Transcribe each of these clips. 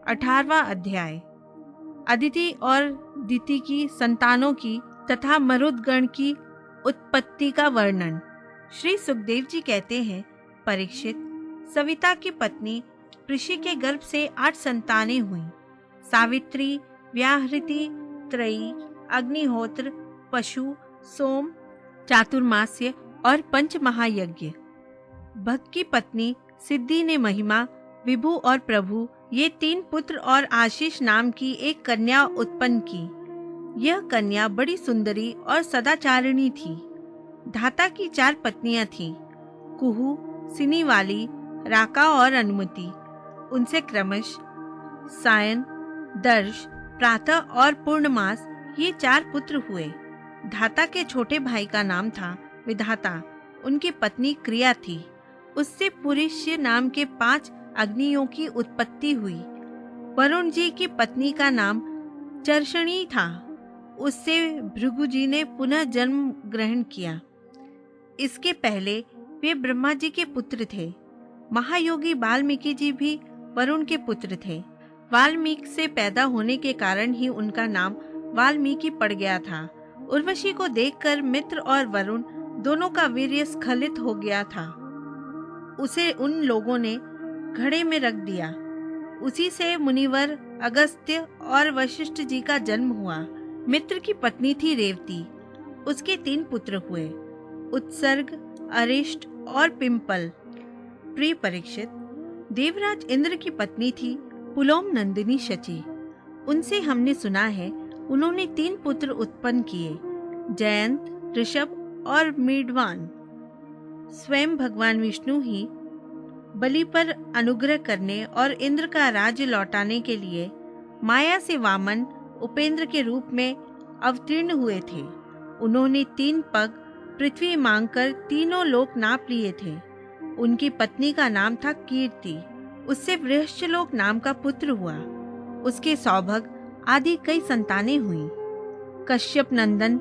18वां अध्याय। अदिति और दिति की संतानों की तथा मरुदगण की उत्पत्ति का वर्णन। श्री सुखदेव जी कहते हैं, परीक्षित, सविता की पत्नी ऋषि के गर्भ से 8 संतानें हुईं। सावित्री, व्याहृति, त्रयी, अग्निहोत्र, पशु, सोम, चातुर्मास्य और पंच महायज्ञ। भक्त की पत्नी सिद्धि ने महिमा, विभु और प्रभु ये 3 पुत्र और आशीष नाम की एक कन्या उत्पन्न की। यह कन्या बड़ी सुंदरी और सदाचारिणी थी। धाता की 4 पत्नियां थीं, कुहू, सिनीवाली, राका और अनुमति। उनसे क्रमश सायन, दर्श, प्रातः और पूर्णमास ये 4 पुत्र हुए। धाता के छोटे भाई का नाम था विधाता। उनकी पत्नी क्रिया थी। उससे पुरुष्य नाम के 5 अग्नियों की उत्पत्ति हुई। वरुण जी की पत्नी का नाम चर्षणी था। उससे भृगु जी ने पुनः जन्म ग्रहण किया। इसके पहले वे ब्रह्मा जी के पुत्र थे। महायोगी वाल्मीकि जी भी वरुण के पुत्र थे। वाल्मीकि से पैदा होने के कारण ही उनका नाम वाल्मीकि पड़ गया था। उर्वशी को देखकर मित्र और वरुण दोनों का वीर्य स्खलित हो गया था। उसे उन लोगों ने घड़े में रख दिया। उसी से मुनिवर अगस्त्य और वशिष्ठ जी का जन्म हुआ। मित्र की पत्नी थी रेवती। उसके 3 पुत्र हुए, उत्सर्ग, अरिष्ट और पिंपल। प्रिय परीक्षित, देवराज इंद्र की पत्नी थी पुलोम नंदिनी शची। उनसे हमने सुना है उन्होंने 3 पुत्र उत्पन्न किए, जयंत, ऋषभ और मीढवान। स्वयं भगवान विष्णु ही बलि पर अनुग्रह करने और इंद्र का राज्य लौटाने के लिए माया से वामन उपेंद्र के रूप में अवतीर्ण हुए थे। उन्होंने 3 पग पृथ्वी मांगकर तीनों लोक नाप लिए थे। उनकी पत्नी का नाम था कीर्ति। उससे बृहस्पतिलोक नाम का पुत्र हुआ। उसके सौभग आदि कई संतानें हुईं। कश्यप नंदन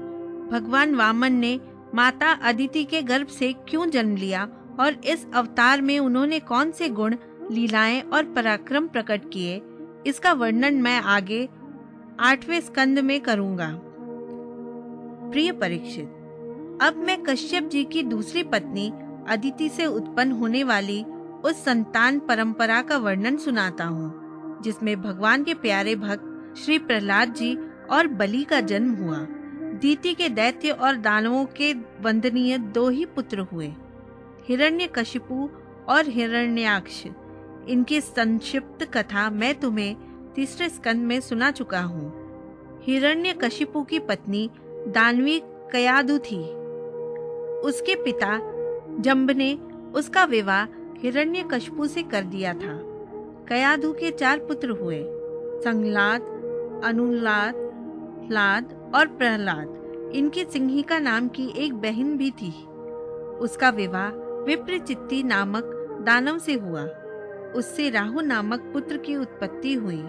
भगवान वामन ने माता अदिति के गर्भ से क्यों जन्म लिया और इस अवतार में उन्होंने कौन से गुण, लीलाएं और पराक्रम प्रकट किए, इसका वर्णन मैं आगे 8वें स्कंद में करूंगा। प्रिय परीक्षित, अब मैं कश्यप जी की दूसरी पत्नी अदिति से उत्पन्न होने वाली उस संतान परंपरा का वर्णन सुनाता हूँ, जिसमें भगवान के प्यारे भक्त श्री प्रहलाद जी और बलि का जन्म हुआ। दीति के दैत्य और दानवों के वंदनीय 2 ही पुत्र हुए, हिरण्यकशिपु और हिरण्याक्ष। इनकी संक्षिप्त कथा मैं तुम्हें 3रे स्कंद में सुना चुका हूँ। हिरण्यकशिपु की पत्नी दानवी कयाधु थी। उसके पिता जंब ने उसका विवाह हिरण्यकशिपु से कर दिया था। कयाधु के 4 पुत्र हुए, संलाद, अनुलाद, लाद और प्रहलाद। इनकी सिंहिका नाम की एक बहन भी थी। उसका विवाह विप्रचित्ति नामक दानव से हुआ। उससे राहु नामक पुत्र की उत्पत्ति हुई।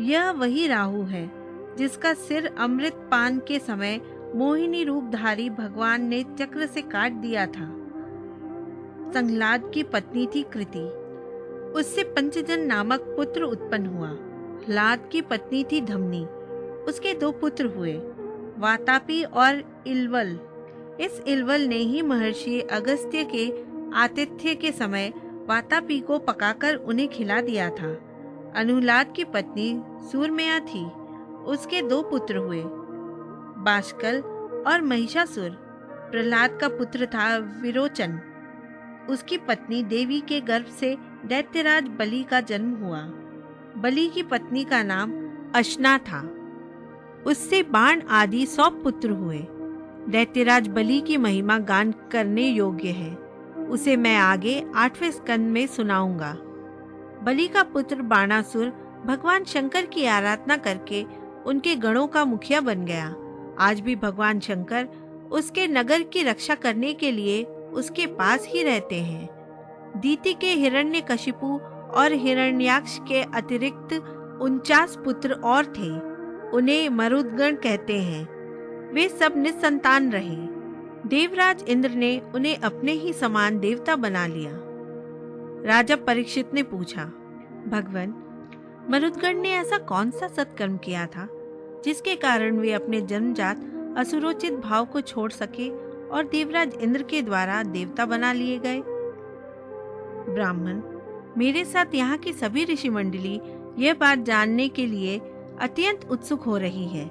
यह वही राहु है जिसका सिर अमृत पान के समय मोहिनी रूपधारी भगवान ने चक्र से काट दिया था। संलाद की पत्नी थी कृति। उससे पंचजन नामक पुत्र उत्पन्न हुआ। लाद की पत्नी थी धमनी। उसके 2 पुत्र हुए, वातापी और इलवल। इस इलवल ने ही महर्षि अगस्त्य के आतिथ्य के समय वातापी को पकाकर उन्हें खिला दिया था। अनुलाद की पत्नी सूरमया थी। उसके 2 पुत्र हुए, बाष्कल और महिषासुर। प्रहलाद का पुत्र था विरोचन। उसकी पत्नी देवी के गर्भ से दैत्यराज बलि का जन्म हुआ। बलि की पत्नी का नाम अशना था। उससे बाण आदि 100 पुत्र हुए। दैत्यराज बलि की महिमा गान करने योग्य है। उसे मैं आगे 8वें स्कंद में सुनाऊंगा। बलि का पुत्र बाणासुर भगवान शंकर की आराधना करके उनके गणों का मुखिया बन गया। आज भी भगवान शंकर उसके नगर की रक्षा करने के लिए उसके पास ही रहते हैं। दीति के हिरण्यकशिपु और हिरण्याक्ष के अतिरिक्त 49 पुत्र और थे। उन्हें मरुदगण कहते हैं। वे सब निसंतान रहे। देवराज इंद्र ने उन्हें अपने ही समान देवता बना लिया। राजा परीक्षित ने पूछा, भगवान, मरुदगण ने ऐसा कौन सा सत्कर्म किया था जिसके कारण वे अपने जन्मजात असुरोचित भाव को छोड़ सके और देवराज इंद्र के द्वारा देवता बना लिए गए? ब्राह्मण, मेरे साथ यहाँ की सभी ऋषि मंडली यह बात जानने के लिए अत्यंत उत्सुक हो रही है,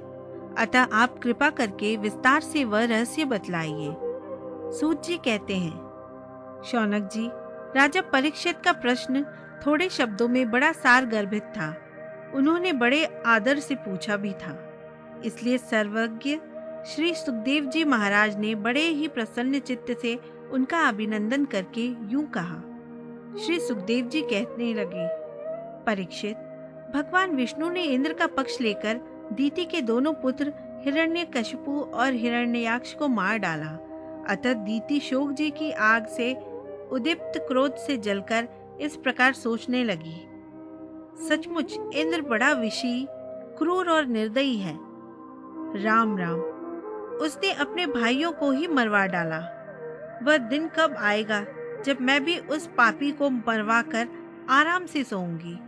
अतः आप कृपा करके विस्तार से वह रहस्य बतलाइए। सूत जी कहते हैं, शौनक जी, राजा परीक्षित का प्रश्न थोड़े शब्दों में बड़ा सारगर्भित था। उन्होंने बड़े आदर से पूछा भी था, इसलिए सर्वज्ञ श्री सुखदेव जी महाराज ने बड़े ही प्रसन्न चित्त से उनका अभिनंदन करके यूं कहा। श्री सुखदेव जी कहने लगे, परीक्षित, भगवान विष्णु ने इंद्र का पक्ष लेकर दीति के दोनों पुत्र हिरण्यकशिपु और हिरण्याक्ष को मार डाला। अतः दीति शोक जी की आग से उद्दीप्त क्रोध से जलकर इस प्रकार सोचने लगी, सचमुच इंद्र बड़ा विषी, क्रूर और निर्दयी है। राम राम, उसने अपने भाइयों को ही मरवा डाला। वह दिन कब आएगा जब मैं भी उस पापी को मरवा कर आराम से सोऊंगी।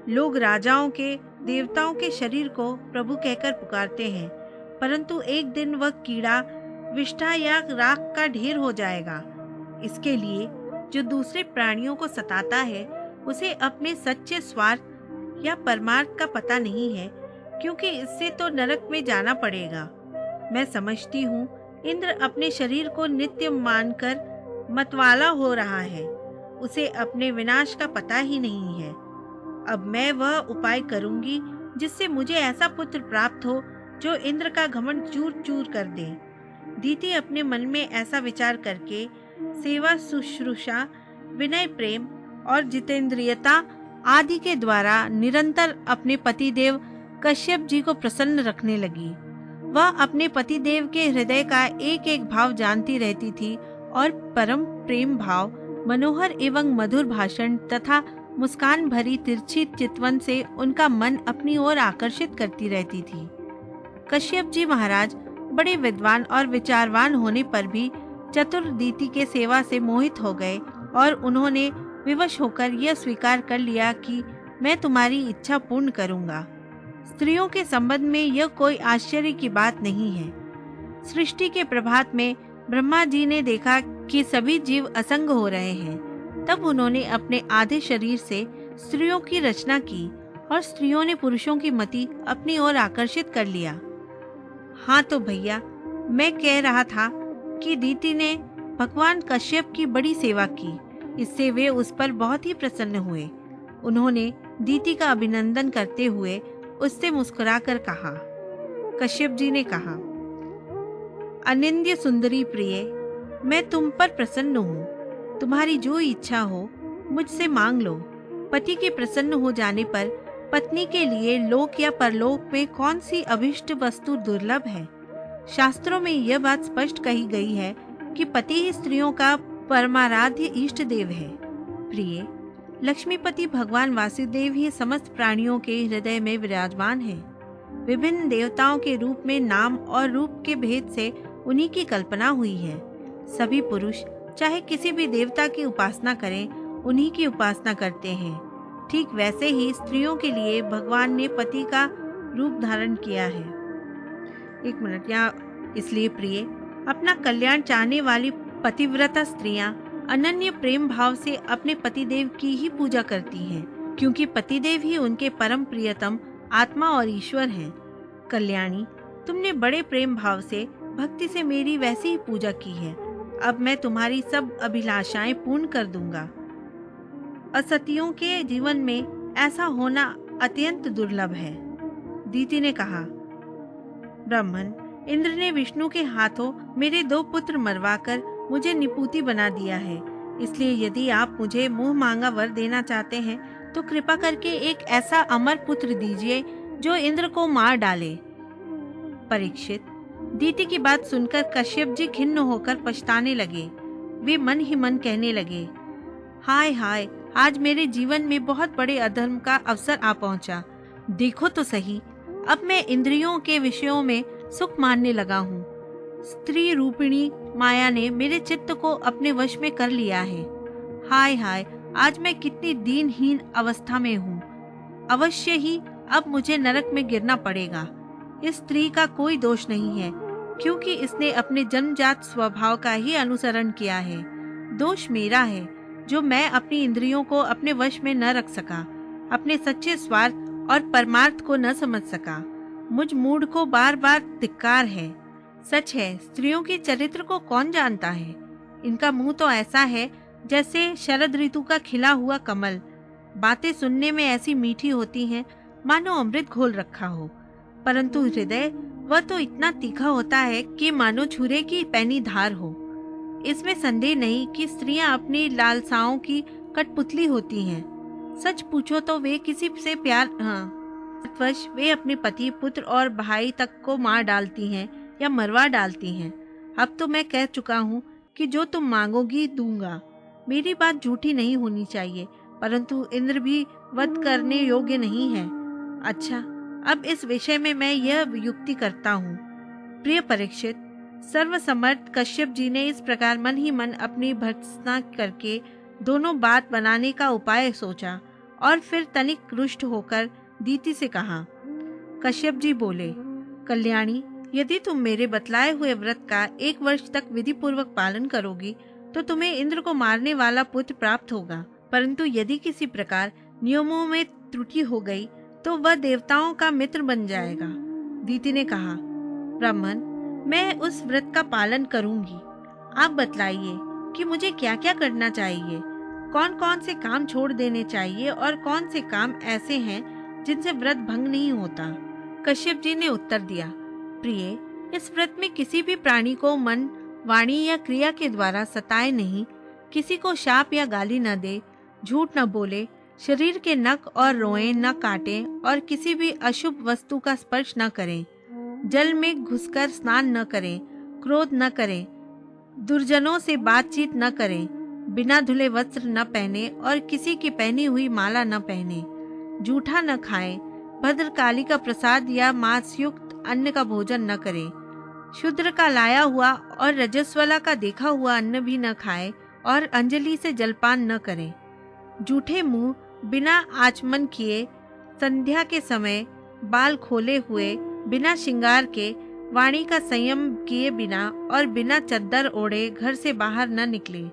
लोग राजाओं के, देवताओं के शरीर को प्रभु कहकर पुकारते हैं, परंतु एक दिन वह कीड़ा, विष्ठा या राख का ढेर हो जाएगा। इसके लिए जो दूसरे प्राणियों को सताता है उसे अपने सच्चे स्वार्थ या परमार्थ का पता नहीं है, क्योंकि इससे तो नरक में जाना पड़ेगा। मैं समझती हूँ इंद्र अपने शरीर को नित्य मानकर मतवाला हो रहा है, उसे अपने विनाश का पता ही नहीं है। अब मैं वह उपाय करूंगी जिससे मुझे ऐसा पुत्र प्राप्त हो जो इंद्र का घमंड चूर चूर कर दे। दीति अपने मन में ऐसा विचार करके सेवा, शुश्रूषा, विनय, प्रेम और जितेंद्रियता आदि के द्वारा निरंतर अपने पतिदेव कश्यप जी को प्रसन्न रखने लगी। वह अपने पतिदेव के हृदय का एक एक भाव जानती रहती थी और परम प्रेम भाव, मनोहर एवं मधुर भाषण तथा मुस्कान भरी तिरछी चितवन से उनका मन अपनी ओर आकर्षित करती रहती थी। कश्यप जी महाराज बड़े विद्वान और विचारवान होने पर भी चतुर दीति के सेवा से मोहित हो गए और उन्होंने विवश होकर यह स्वीकार कर लिया कि मैं तुम्हारी इच्छा पूर्ण करूंगा। स्त्रियों के संबंध में यह कोई आश्चर्य की बात नहीं है। सृष्टि के प्रभात में ब्रह्मा जी ने देखा कि सभी जीव असंग हो रहे हैं। तब उन्होंने अपने आधे शरीर से स्त्रियों की रचना की और स्त्रियों ने पुरुषों की मति अपनी ओर आकर्षित कर लिया। हाँ तो भैया, मैं कह रहा था कि दीति ने भगवान कश्यप की बड़ी सेवा की, इससे वे उस पर बहुत ही प्रसन्न हुए। उन्होंने दीति का अभिनंदन करते हुए उससे मुस्कुराकर कहा। कश्यप जी ने कहा, अनिंद्य सुंदरी प्रिय, मैं तुम पर प्रसन्न हूँ। तुम्हारी जो इच्छा हो मुझसे मांग लो। पति के प्रसन्न हो जाने पर पत्नी के लिए लोक या परलोक में कौन सी अभिष्ट वस्तु दुर्लभ है। शास्त्रों में यह बात स्पष्ट कही गई है कि पति ही स्त्रियों का परमाराध्य इष्ट देव है। प्रिय, लक्ष्मीपति भगवान वासुदेव ही समस्त प्राणियों के हृदय में विराजमान है। विभिन्न देवताओं के रूप में नाम और रूप के भेद से उन्हीं की कल्पना हुई है। सभी पुरुष चाहे किसी भी देवता की उपासना करें, उन्हीं की उपासना करते हैं। ठीक वैसे ही स्त्रियों के लिए भगवान ने पति का रूप धारण किया है। एक मिनट यहाँ, इसलिए प्रिय, अपना कल्याण चाहने वाली पतिव्रता स्त्रियां अनन्य प्रेम भाव से अपने पतिदेव की ही पूजा करती हैं, क्योंकि पतिदेव ही उनके परम प्रियतम आत्मा और ईश्वर हैं। कल्याणी, तुमने बड़े प्रेम भाव से भक्ति से मेरी वैसी ही पूजा की है। अब मैं तुम्हारी सब अभिलाषाएं पूर्ण कर दूंगा। असतियों के जीवन में ऐसा होना अत्यंत दुर्लभ है। दीति ने कहा, ब्राह्मण, इंद्र ने विष्णु के हाथों मेरे 2 पुत्र मरवाकर मुझे निपूति बना दिया है। इसलिए यदि आप मुझे मुंह मांगा वर देना चाहते हैं तो कृपा करके एक ऐसा अमर पुत्र दीजिए जो इंद्र को मार डाले। परीक्षित, दीति की बात सुनकर कश्यप जी खिन्न होकर पछताने लगे। वे मन ही मन कहने लगे, हाय हाय, आज मेरे जीवन में बहुत बड़े अधर्म का अवसर आ पहुंचा। देखो तो सही, अब मैं इंद्रियों के विषयों में सुख मानने लगा हूँ। स्त्री रूपिणी माया ने मेरे चित्त को अपने वश में कर लिया है। हाय हाय, आज मैं कितनी दीनहीन अवस्था में हूँ। अवश्य ही अब मुझे नरक में गिरना पड़ेगा। इस स्त्री का कोई दोष नहीं है, क्योंकि इसने अपने जन्मजात स्वभाव का ही अनुसरण किया है। दोष मेरा है, जो मैं अपनी इंद्रियों को अपने वश में न रख सका, अपने सच्चे स्वार्थ और परमार्थ को न समझ सका। मुझ मूढ़ को बार बार धिक्कार है। सच है, स्त्रियों के चरित्र को कौन जानता है। इनका मुंह तो ऐसा है जैसे शरद ऋतु का खिला हुआ कमल। बातें सुनने में ऐसी मीठी होती हैं मानो अमृत घोल रखा हो, परंतु हृदय वह तो इतना तीखा होता है कि मानो छुरे की पैनी धार हो। इसमें संदेह नहीं कि स्त्रियां अपनी लालसाओं की कठपुतली होती हैं। सच पूछो तो वे किसी से प्यार वश वे अपने पति, पुत्र और भाई तक को मार डालती हैं या मरवा डालती हैं। अब तो मैं कह चुका हूँ कि जो तुम मांगोगी दूंगा। मेरी बात झूठी नहीं होनी चाहिए, परंतु इंद्र भी वध करने योग्य नहीं है। अच्छा, अब इस विषय में मैं यह युक्ति करता हूँ। प्रिय परीक्षित, सर्वसमर्थ कश्यप जी ने इस प्रकार मन ही मन अपनी भर्त्सना करके दोनों बात बनाने का उपाय सोचा और फिर तनिक रुष्ट होकर दीति से कहा। कश्यप जी बोले, कल्याणी, यदि तुम मेरे बतलाए हुए व्रत का 1 वर्ष तक विधि पूर्वक पालन करोगी तो तुम्हें इंद्र को मारने वाला पुत्र प्राप्त होगा। परंतु यदि किसी प्रकार नियमों में त्रुटि हो गई तो वह देवताओं का मित्र बन जाएगा। दीति ने कहा, ब्राह्मण, मैं उस व्रत का पालन करूंगी। आप बतलाइए कि मुझे क्या क्या करना चाहिए, कौन कौन से काम छोड़ देने चाहिए और कौन से काम ऐसे हैं जिनसे व्रत भंग नहीं होता। कश्यप जी ने उत्तर दिया, प्रिय, इस व्रत में किसी भी प्राणी को मन, वाणी या क्रिया के द्वारा सताए नहीं, किसी को शाप या गाली न दे, झूठ न बोले, शरीर के नख और रोएं न काटें और किसी भी अशुभ वस्तु का स्पर्श न करें, जल में घुसकर स्नान न करें, क्रोध न करें, दुर्जनों से बातचीत न करें, बिना धुले वस्त्र न पहने और किसी की पहनी हुई माला न पहने, जूठा न खाएं, भद्रकाली का प्रसाद या मांस युक्त अन्न का भोजन न करें, शूद्र का लाया हुआ और रजस्वला का देखा हुआ अन्न भी न खाएं और अंजलि से जलपान न करें, जूठे मुंह, बिना आचमन किए, संध्या के समय बाल खोले हुए, बिना श्रृंगार के, वाणी का संयम किए बिना और बिना चद्दर ओढ़े घर से बाहर न निकले,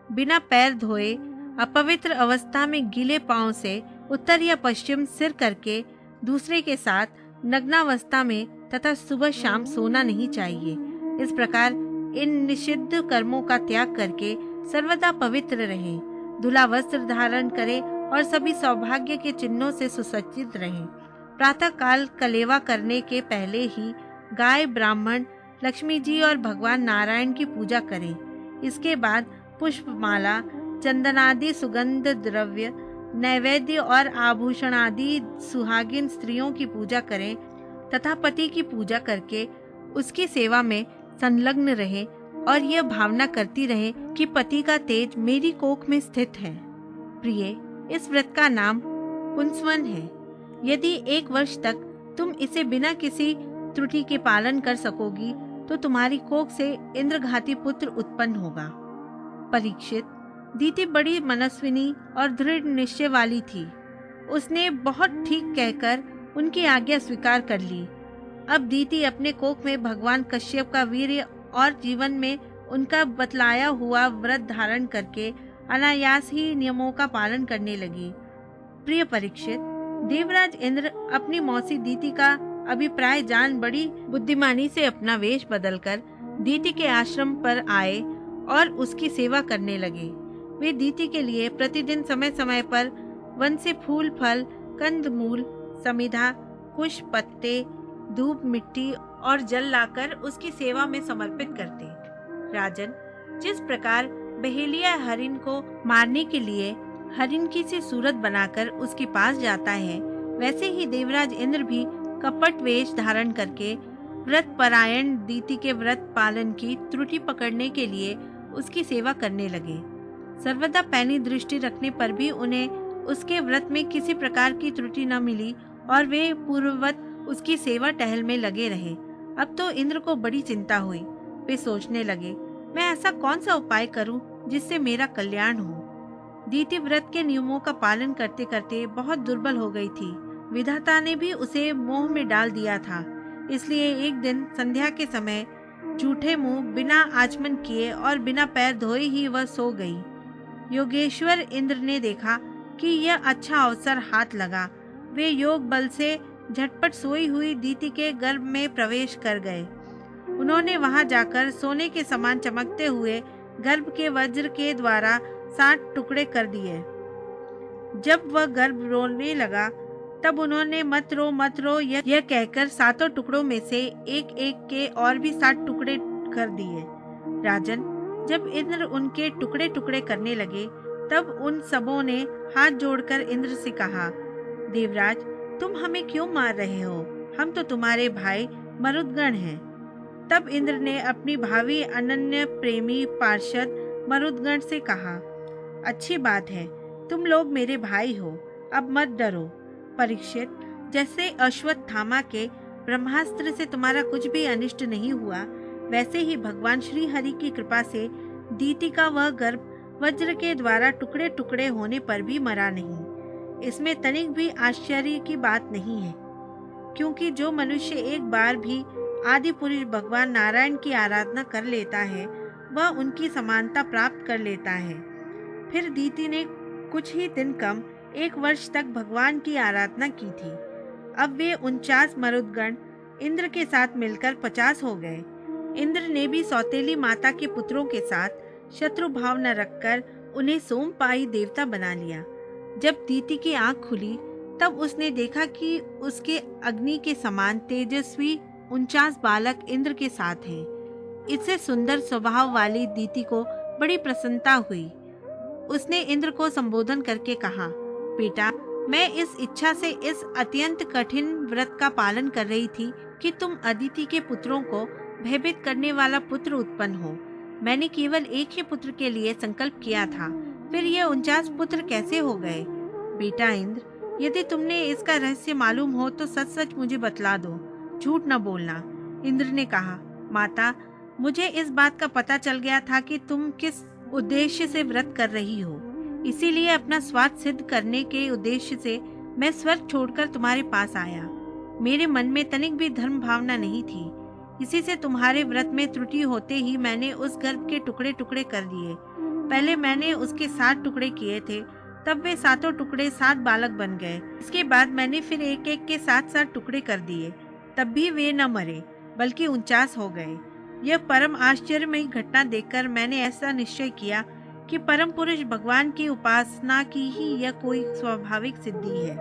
बिना पैर धोए, अपवित्र अवस्था में गीले पांव से उत्तर या पश्चिम सिर करके दूसरे के साथ नग्नावस्था में तथा सुबह शाम सोना नहीं चाहिए। इस प्रकार इन निषिद्ध कर्मों का त्याग करके सर्वदा पवित्र रहें, धुला वस्त्र धारण करें और सभी सौभाग्य के चिन्हों से सुसज्जित रहें। प्रातः काल कलेवा करने के पहले ही गाय, ब्राह्मण, लक्ष्मी जी और भगवान नारायण की पूजा करें। इसके बाद पुष्पमाला, चंदनादि सुगंध द्रव्य, नैवेद्य और आभूषण आदि सुहागिन स्त्रियों की पूजा करें तथा पति की पूजा करके उसकी सेवा में संलग्न रहें और यह भावना करती रहे कि पति का तेज मेरी कोख में स्थित है। प्रिय, इस व्रत का नाम पुंसवन है। यदि 1 वर्ष तक तुम इसे बिना किसी त्रुटि के पालन कर सकोगी तो तुम्हारी कोख से इंद्रघाती पुत्र उत्पन्न होगा। परीक्षित, दीति बड़ी मनस्विनी और दृढ़ निश्चय वाली थी। उसने बहुत ठीक कहकर उनकी आज्ञा स्वीकार कर ली। अब दीति अपने कोख में भगवान कश्यप का वीर्य और जीवन में उनका बतलाया हुआ व्रत धारण करके अनायास ही नियमों का पालन करने लगी। प्रिय परीक्षित, देवराज इंद्र अपनी मौसी दीति का अभिप्राय जान बड़ी बुद्धिमानी से अपना वेश बदलकर दीति के आश्रम पर आए और उसकी सेवा करने लगे। वे दीति के लिए प्रतिदिन समय समय पर वन से फूल, फल, कंदमूल, समिधा, कुश, पत्ते, धूप, मिट्टी और जल लाकर उसकी सेवा में समर्पित करते। राजन, जिस प्रकार बहेलिया हरिण को मारने के लिए हरिण की सी सूरत बनाकर उसके पास जाता है, वैसे ही देवराज इंद्र भी कपट वेश धारण करके व्रत परायण दीति के व्रत पालन की त्रुटि पकड़ने के लिए उसकी सेवा करने लगे। सर्वदा पैनी दृष्टि रखने पर भी उन्हें उसके व्रत में किसी प्रकार की त्रुटि न मिली और वे पूर्ववत उसकी सेवा टहल में लगे रहे। अब तो इंद्र को बड़ी चिंता हुई। वे सोचने लगे, मैं ऐसा कौन सा उपाय करूं जिससे मेरा कल्याण हो। दीति व्रत के नियमों का पालन करते करते बहुत दुर्बल हो गई थी। विधाता ने भी उसे मोह में डाल दिया था। इसलिए एक दिन संध्या के समय झूठे मुंह बिना आचमन किए और बिना पैर धोए ही वह सो गई। योगेश्वर इंद्र ने देखा कि यह अच्छा अवसर हाथ लगा। वे योग बल से झटपट सोई हुई दीति के गर्भ में प्रवेश कर गए। उन्होंने वहां जाकर सोने के समान चमकते हुए गर्भ के वज्र के द्वारा 60 टुकड़े कर दिए। जब वह गर्भ रोने लगा तब उन्होंने मत रो यह कहकर 7 टुकड़ों में से एक एक के और भी 60 टुकड़े कर दिए। राजन, जब इंद्र उनके टुकड़े टुकड़े करने लगे तब उन सबों ने हाथ जोड़कर इंद्र से कहा, देवराज, तुम हमें क्यों मार रहे हो? हम तो तुम्हारे भाई मरुदगण हैं। तब इंद्र ने अपनी भावी अनन्य प्रेमी पार्षद मरुदगण से कहा, अच्छी बात है, तुम लोग मेरे भाई हो, अब मत डरो। परीक्षित, जैसे अश्वत्थामा के ब्रह्मास्त्र से तुम्हारा कुछ भी अनिष्ट नहीं हुआ, वैसे ही भगवान श्री हरि की कृपा से दीति का वह गर्भ वज्र के द्वारा टुकड़े टुकड़े होने पर भी मरा नहीं। इसमें तनिक भी आश्चर्य की बात नहीं है, क्योंकि जो मनुष्य एक बार भी आदि पुरुष भगवान नारायण की आराधना कर लेता है वह उनकी समानता प्राप्त कर लेता है। फिर दीति ने कुछ ही दिन कम 1 वर्ष तक भगवान की आराधना की थी। अब वे 49 मरुदगण इंद्र के साथ मिलकर 50 हो गए। इंद्र ने भी सौतेली माता के पुत्रों के साथ शत्रु भाव न रखकर उन्हें सोमपाई देवता बना लिया। जब दीति की आंख खुली तब उसने देखा कि उसके अग्नि के समान तेजस्वी 49 बालक इंद्र के साथ हैं। इससे सुंदर स्वभाव वाली दीति को बड़ी प्रसन्नता हुई। उसने इंद्र को संबोधन करके कहा, बेटा, मैं इस इच्छा से इस अत्यंत कठिन व्रत का पालन कर रही थी कि तुम अदिति के पुत्रों को भयभीत करने वाला पुत्र उत्पन्न हो। मैंने केवल एक ही पुत्र के लिए संकल्प किया था, फिर ये 49 पुत्र कैसे हो गए? बेटा इंद्र, यदि तुमने इसका रहस्य मालूम हो तो सच सच मुझे बतला दो, झूठ न बोलना। इंद्र ने कहा, माता, मुझे इस बात का पता चल गया था कि तुम किस उद्देश्य से व्रत कर रही हो, इसीलिए अपना स्वार्थ सिद्ध करने के उद्देश्य से मैं स्वर्ग छोड़कर तुम्हारे पास आया। मेरे मन में तनिक भी धर्म भावना नहीं थी। इसी से तुम्हारे व्रत में त्रुटि होते ही मैंने उस गर्भ के टुकड़े टुकड़े कर दिए। पहले मैंने उसके 7 टुकड़े किए थे, तब वे 7 टुकड़े 7 बालक बन गए। इसके बाद मैंने फिर एक एक के 7 टुकड़े कर दिए, तब भी वे न मरे बल्कि 49 हो गए। यह परम आश्चर्यमयी घटना देखकर मैंने ऐसा निश्चय किया कि परम पुरुष भगवान की उपासना की ही यह कोई स्वाभाविक सिद्धि है।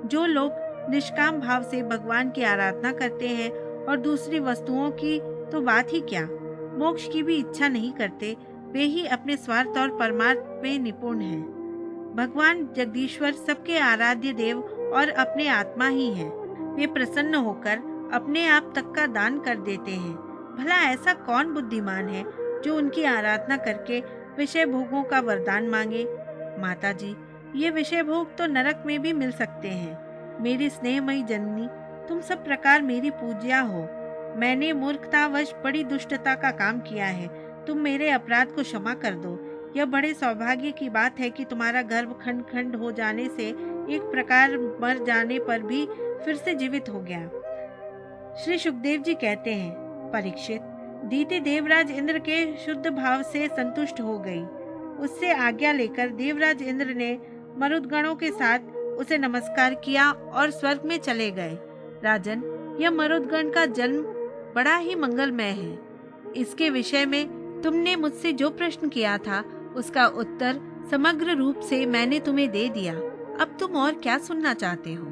जो लोग निष्काम भाव से भगवान की आराधना करते हैं और दूसरी वस्तुओं की तो बात ही क्या, मोक्ष की भी इच्छा नहीं करते, वे ही अपने स्वार्थ और परमार्थ में निपुण हैं। भगवान जगदीश्वर सबके आराध्य देव और अपने आत्मा ही हैं। वे प्रसन्न होकर अपने आप तक का दान कर देते हैं। भला ऐसा कौन बुद्धिमान है जो उनकी आराधना करके विषय भोगों का वरदान मांगे? माता जी, ये विषय भोग तो नरक में भी मिल सकते हैं। मेरी स्नेहमयी जननी, तुम सब प्रकार मेरी पूज्या हो। मैंने मूर्खतावश बड़ी दुष्टता का काम किया है, तुम मेरे अपराध को क्षमा कर दो। यह बड़े सौभाग्य की बात है कि तुम्हारा गर्भ खंड खंड हो जाने से एक प्रकार मर जाने पर भी फिर से जीवित हो गया। श्री सुखदेव जी कहते हैं, परीक्षित, दीति देवराज इंद्र के शुद्ध भाव से संतुष्ट हो गई। उससे आज्ञा लेकर देवराज इंद्र ने मरुदगणों के साथ उसे नमस्कार किया और स्वर्ग में चले गए। राजन, यह मरुदगण का जन्म बड़ा ही मंगलमय है। इसके विषय में तुमने मुझसे जो प्रश्न किया था उसका उत्तर समग्र रूप से मैंने तुम्हें दे दिया। अब तुम और क्या सुनना चाहते हो?